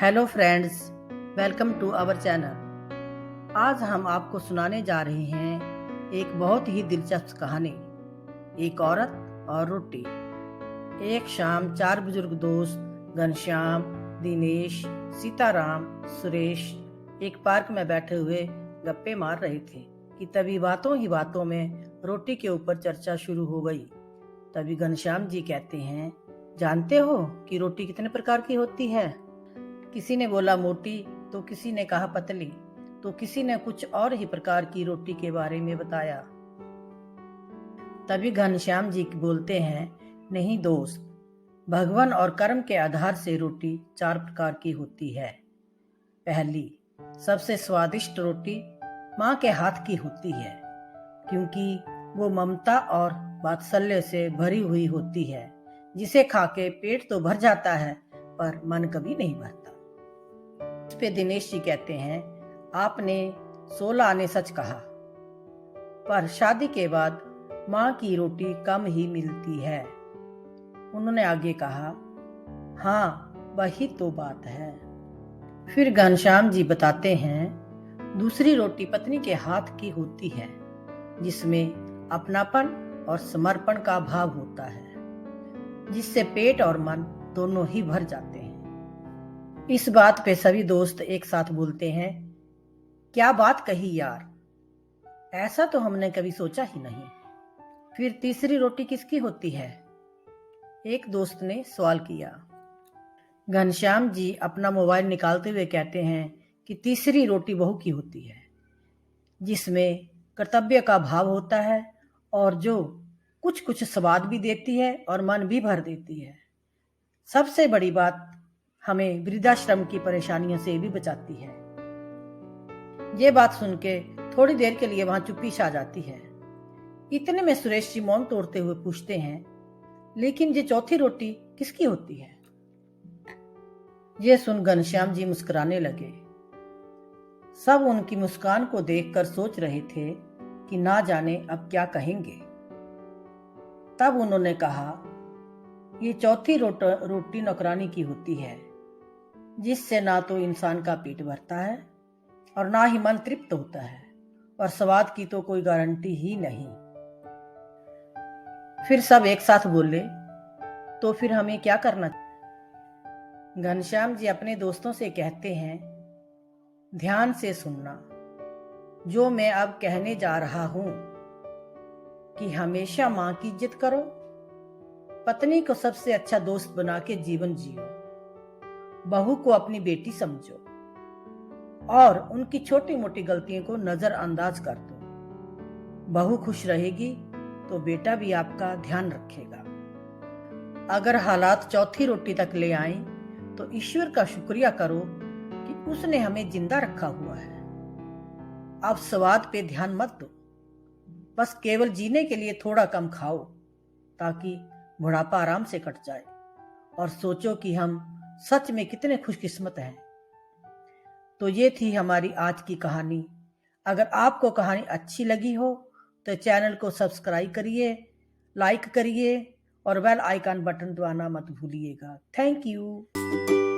Hello friends, welcome to our channel. आज हम आपको सुनाने जा रहे हैं एक बहुत ही दिलचस्प कहानी, एक औरत और रोटी। एक शाम चार बुजुर्ग दोस्त घनश्याम, दिनेश, सीताराम, सुरेश एक पार्क में बैठे हुए गप्पे मार रहे थे कि तभी बातों ही बातों में रोटी के ऊपर चर्चा शुरू हो गई। तभी घनश्याम जी कहते हैं, जानते हो कि रोटी कितने प्रकार की होती है? किसी ने बोला मोटी, तो किसी ने कहा पतली, तो किसी ने कुछ और ही प्रकार की रोटी के बारे में बताया। तभी घनश्याम जी बोलते हैं, नहीं दोस्त, भगवान और कर्म के आधार से रोटी चार प्रकार की होती है। पहली, सबसे स्वादिष्ट रोटी माँ के हाथ की होती है, क्योंकि वो ममता और वात्सल्य से भरी हुई होती है, जिसे खा के पेट तो भर जाता है पर मन कभी नहीं भरता। इस पे दिनेश जी कहते हैं, आपने 16 आने सच कहा, पर शादी के बाद माँ की रोटी कम ही मिलती है। उन्होंने आगे कहा, हाँ वही तो बात है। फिर घनश्याम जी बताते हैं, दूसरी रोटी पत्नी के हाथ की होती है, जिसमें अपनापन और समर्पण का भाव होता है, जिससे पेट और मन दोनों ही भर जाते हैं। इस बात पे सभी दोस्त एक साथ बोलते हैं, क्या बात कही यार, ऐसा तो हमने कभी सोचा ही नहीं। फिर तीसरी रोटी किसकी होती है? एक दोस्त ने सवाल किया। घनश्याम जी अपना मोबाइल निकालते हुए कहते हैं कि तीसरी रोटी बहू की होती है, जिसमें कर्तव्य का भाव होता है और जो कुछ कुछ स्वाद भी देती है और मन भी भर देती है। सबसे बड़ी बात, हमें वृद्धाश्रम की परेशानियों से भी बचाती है। ये बात सुन के थोड़ी देर के लिए वहां चुप्पी छा जाती है। इतने में सुरेश जी मौन तोड़ते हुए पूछते हैं, लेकिन ये चौथी रोटी किसकी होती है? ये सुन घनश्याम जी मुस्कुराने लगे। सब उनकी मुस्कान को देखकर सोच रहे थे कि ना जाने अब क्या कहेंगे। तब उन्होंने कहा, ये चौथी रोटी नौकरानी की होती है, जिससे ना तो इंसान का पेट भरता है और ना ही मन तृप्त होता है, और स्वाद की तो कोई गारंटी ही नहीं। फिर सब एक साथ बोले, तो फिर हमें क्या करना? घनश्याम जी अपने दोस्तों से कहते हैं, ध्यान से सुनना। जो मैं अब कहने जा रहा हूं कि हमेशा मां की इज्जत करो, पत्नी को सबसे अच्छा दोस्त बना के जीवन जियो, बहू को अपनी बेटी समझो और उनकी छोटी मोटी गलतियों को नजरअंदाज कर दो। बहू खुश रहेगी तो बेटा भी आपका ध्यान रखेगा। अगर हालात चौथी रोटी तक ले आए तो ईश्वर का शुक्रिया करो कि उसने हमें जिंदा रखा हुआ है। अब स्वाद पे ध्यान मत दो, बस केवल जीने के लिए थोड़ा कम खाओ, ताकि बुढ़ापा आराम से कट जाए, और सोचो कि हम सच में कितने खुशकिस्मत हैं। तो ये थी हमारी आज की कहानी। अगर आपको कहानी अच्छी लगी हो तो चैनल को सब्सक्राइब करिए, लाइक करिए और बेल आइकन बटन दबाना मत भूलिएगा। Thank you.